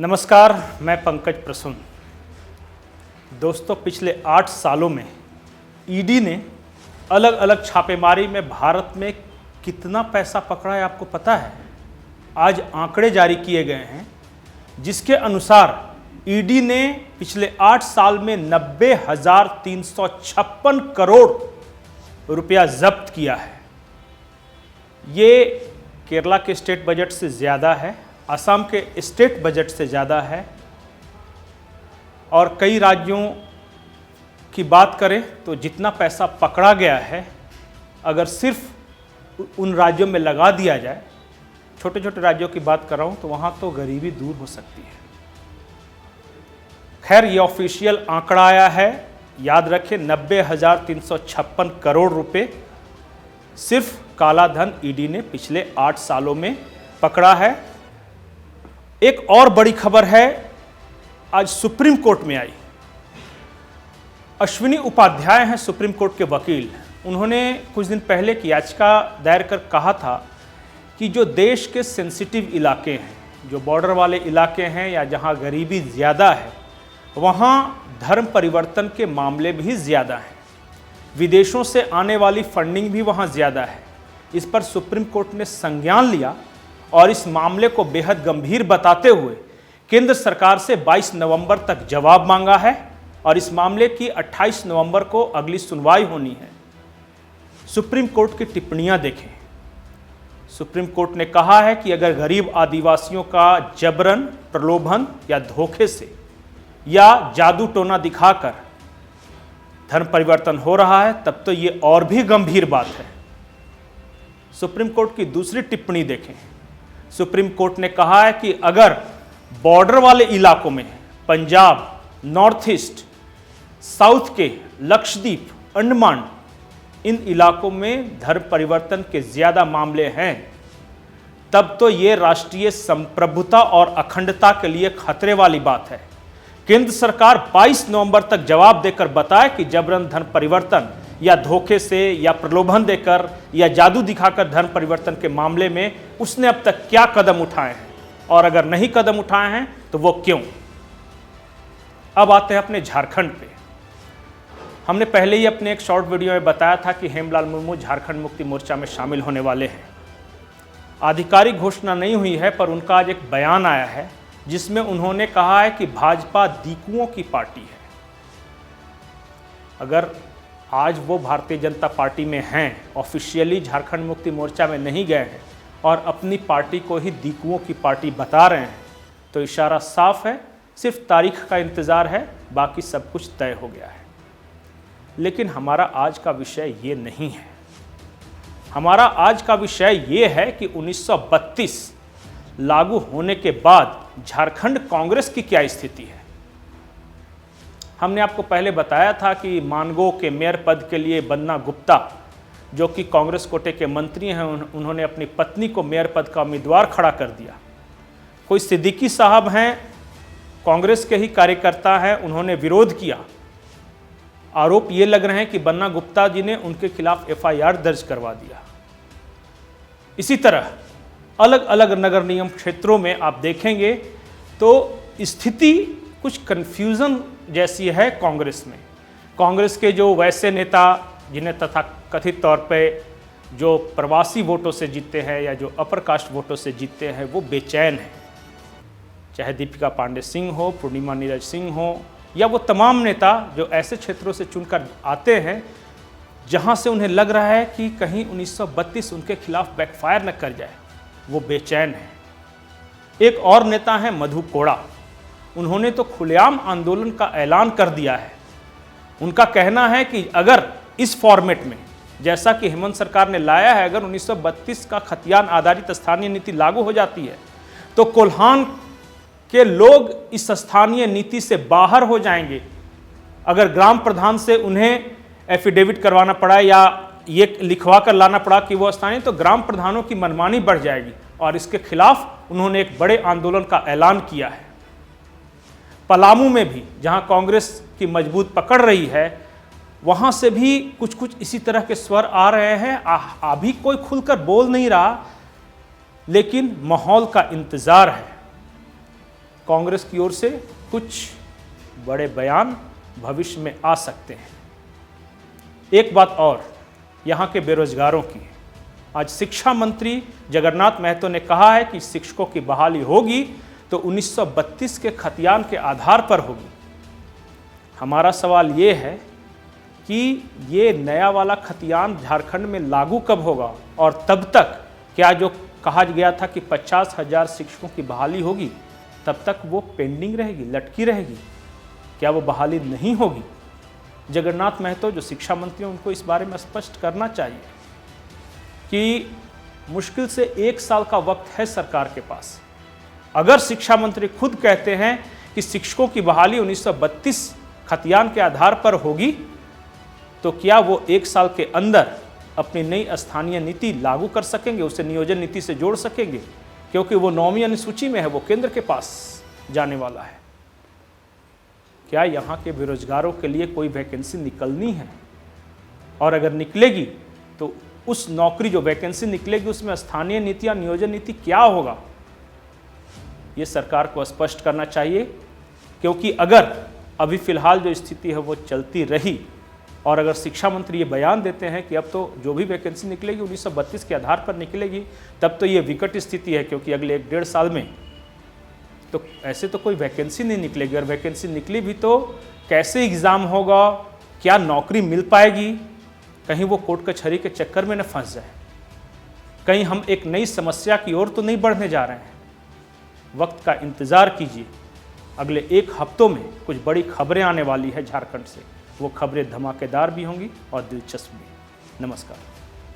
नमस्कार, मैं पंकज प्रसून। दोस्तों, पिछले 8 सालों में ईडी ने अलग अलग छापेमारी में भारत में कितना पैसा पकड़ा है आपको पता है? आज आंकड़े जारी किए गए हैं जिसके अनुसार ईडी ने पिछले 8 साल में 90,356 करोड़ रुपया जब्त किया है। ये केरला के स्टेट बजट से ज़्यादा है, असम के स्टेट बजट से ज़्यादा है, और कई राज्यों की बात करें तो जितना पैसा पकड़ा गया है अगर सिर्फ उन राज्यों में लगा दिया जाए, छोटे छोटे राज्यों की बात कर रहा हूँ, तो वहाँ तो गरीबी दूर हो सकती है। खैर, ये ऑफिशियल आंकड़ा आया है, याद रखें 90,356 करोड़ रुपए सिर्फ काला धन ईडी ने पिछले 8 सालों में पकड़ा है। एक और बड़ी खबर है, आज सुप्रीम कोर्ट में आई। अश्विनी उपाध्याय हैं सुप्रीम कोर्ट के वकील। उन्होंने कुछ दिन पहले एक याचिका दायर कर कहा था कि जो देश के सेंसिटिव इलाके हैं, जो बॉर्डर वाले इलाके हैं या जहां गरीबी ज़्यादा है, वहां धर्म परिवर्तन के मामले भी ज़्यादा हैं। विदेशों से आने वाली फंडिंग भी वहां ज़्यादा है। इस पर सुप्रीम कोर्ट ने संज्ञान लिया और इस मामले को बेहद गंभीर बताते हुए केंद्र सरकार से 22 नवंबर तक जवाब मांगा है और इस मामले की 28 नवंबर को अगली सुनवाई होनी है। सुप्रीम कोर्ट की टिप्पणियां देखें। सुप्रीम कोर्ट ने कहा है कि अगर गरीब आदिवासियों का जबरन, प्रलोभन या धोखे से या जादू टोना दिखाकर धर्म परिवर्तन हो रहा है, तब तो ये और भी गंभीर बात है। सुप्रीम कोर्ट की दूसरी टिप्पणी देखें। सुप्रीम कोर्ट ने कहा है कि अगर बॉर्डर वाले इलाकों में, पंजाब, नॉर्थ ईस्ट, साउथ के, लक्षद्वीप, अंडमान, इन इलाकों में धर्म परिवर्तन के ज्यादा मामले हैं, तब तो ये राष्ट्रीय संप्रभुता और अखंडता के लिए खतरे वाली बात है। केंद्र सरकार 22 नवंबर तक जवाब देकर बताए कि जबरन धर्म परिवर्तन या धोखे से या प्रलोभन देकर या जादू दिखाकर धर्म परिवर्तन के मामले में उसने अब तक क्या कदम उठाए हैं, और अगर नहीं कदम उठाए हैं तो वो क्यों। अब आते हैं अपने झारखंड पे। हमने पहले ही अपने एक शॉर्ट वीडियो में बताया था कि हेमलाल मुर्मू झारखंड मुक्ति मोर्चा में शामिल होने वाले हैं। आधिकारिक घोषणा नहीं हुई है, पर उनका आज एक बयान आया है जिसमें उन्होंने कहा है कि भाजपा दीकुओं की पार्टी है। अगर आज वो भारतीय जनता पार्टी में हैं, ऑफिशियली झारखंड मुक्ति मोर्चा में नहीं गए हैं और अपनी पार्टी को ही दीकुओं की पार्टी बता रहे हैं, तो इशारा साफ है, सिर्फ तारीख का इंतज़ार है, बाकी सब कुछ तय हो गया है। लेकिन हमारा आज का विषय ये नहीं है। हमारा आज का विषय ये है कि 1932 लागू होने के बाद झारखंड कांग्रेस की क्या स्थिति है। हमने आपको पहले बताया था कि मानगो के मेयर पद के लिए बन्ना गुप्ता, जो कि कांग्रेस कोटे के मंत्री हैं, उन्होंने अपनी पत्नी को मेयर पद का उम्मीदवार खड़ा कर दिया। कोई सिद्दीकी साहब हैं, कांग्रेस के ही कार्यकर्ता हैं, उन्होंने विरोध किया। आरोप ये लग रहे हैं कि बन्ना गुप्ता जी ने उनके खिलाफ एफआईआर दर्ज करवा दिया। इसी तरह अलग अलग नगर निगम क्षेत्रों में आप देखेंगे तो स्थिति कुछ कन्फ्यूज़न जैसी है कांग्रेस में। कांग्रेस के जो वैसे नेता जिन्हें तथा कथित तौर पे जो प्रवासी वोटों से जीतते हैं या जो अपर कास्ट वोटों से जीतते हैं, वो बेचैन हैं। चाहे दीपिका पांडे सिंह हो, पूर्णिमा नीरज सिंह हो, या वो तमाम नेता जो ऐसे क्षेत्रों से चुनकर आते हैं जहां से उन्हें लग रहा है कि कहीं 1932 उनके खिलाफ बैकफायर न कर जाए, वो बेचैन है। एक और नेता है मधु कोड़ा। उन्होंने तो खुलेआम आंदोलन का ऐलान कर दिया है। उनका कहना है कि अगर इस फॉर्मेट में, जैसा कि हेमंत सरकार ने लाया है, अगर 1932 का खतियान आधारित स्थानीय नीति लागू हो जाती है तो कोल्हान के लोग इस स्थानीय नीति से बाहर हो जाएंगे। अगर ग्राम प्रधान से उन्हें एफिडेविट करवाना पड़ा या ये लिखवा कर लाना पड़ा कि वो स्थानीय, तो ग्राम प्रधानों की मनमानी बढ़ जाएगी, और इसके खिलाफ उन्होंने एक बड़े आंदोलन का ऐलान किया है। पलामू में भी, जहां कांग्रेस की मजबूत पकड़ रही है, वहां से भी कुछ कुछ इसी तरह के स्वर आ रहे हैं। अभी कोई खुलकर बोल नहीं रहा, लेकिन माहौल का इंतजार है। कांग्रेस की ओर से कुछ बड़े बयान भविष्य में आ सकते हैं। एक बात और यहाँ के बेरोजगारों की, आज शिक्षा मंत्री जगन्नाथ महतो ने कहा है कि शिक्षकों की बहाली होगी तो 1932 के खतियान के आधार पर होगी। हमारा सवाल ये है कि ये नया वाला खतियान झारखंड में लागू कब होगा, और तब तक क्या जो कहा गया था कि 50,000 शिक्षकों की बहाली होगी, तब तक वो पेंडिंग रहेगी, लटकी रहेगी? क्या वो बहाली नहीं होगी? जगन्नाथ महतो जो शिक्षा मंत्री हैं उनको इस बारे में स्पष्ट करना चाहिए कि मुश्किल से 1 साल का वक्त है सरकार के पास। अगर शिक्षा मंत्री खुद कहते हैं कि शिक्षकों की बहाली 1932 खतियान के आधार पर होगी, तो क्या वो 1 साल के अंदर अपनी नई स्थानीय नीति लागू कर सकेंगे, उसे नियोजन नीति से जोड़ सकेंगे? क्योंकि वो 9वीं अनुसूची में है, वो केंद्र के पास जाने वाला है। क्या यहाँ के बेरोजगारों के लिए कोई वैकेंसी निकलनी है? और अगर निकलेगी तो उस नौकरी जो वैकेंसी निकलेगी उसमें स्थानीय नीति या नियोजन नीति क्या होगा, ये सरकार को स्पष्ट करना चाहिए। क्योंकि अगर अभी फिलहाल जो स्थिति है वो चलती रही, और अगर शिक्षा मंत्री ये बयान देते हैं कि अब तो जो भी वैकेंसी निकलेगी 1932 के आधार पर निकलेगी, तब तो ये विकट स्थिति है, क्योंकि अगले 1-1.5 साल में तो ऐसे तो कोई वैकेंसी नहीं निकलेगी। और वैकेंसी निकली भी तो कैसे एग्ज़ाम होगा, क्या नौकरी मिल पाएगी? कहीं वो कोर्ट कचहरी के चक्कर में न फंस जाए, कहीं हम एक नई समस्या की ओर तो नहीं बढ़ने जा रहे हैं। वक्त का इंतज़ार कीजिए, अगले 1 हफ्तों में कुछ बड़ी खबरें आने वाली है झारखंड से। वो खबरें धमाकेदार भी होंगी और दिलचस्प भी। नमस्कार।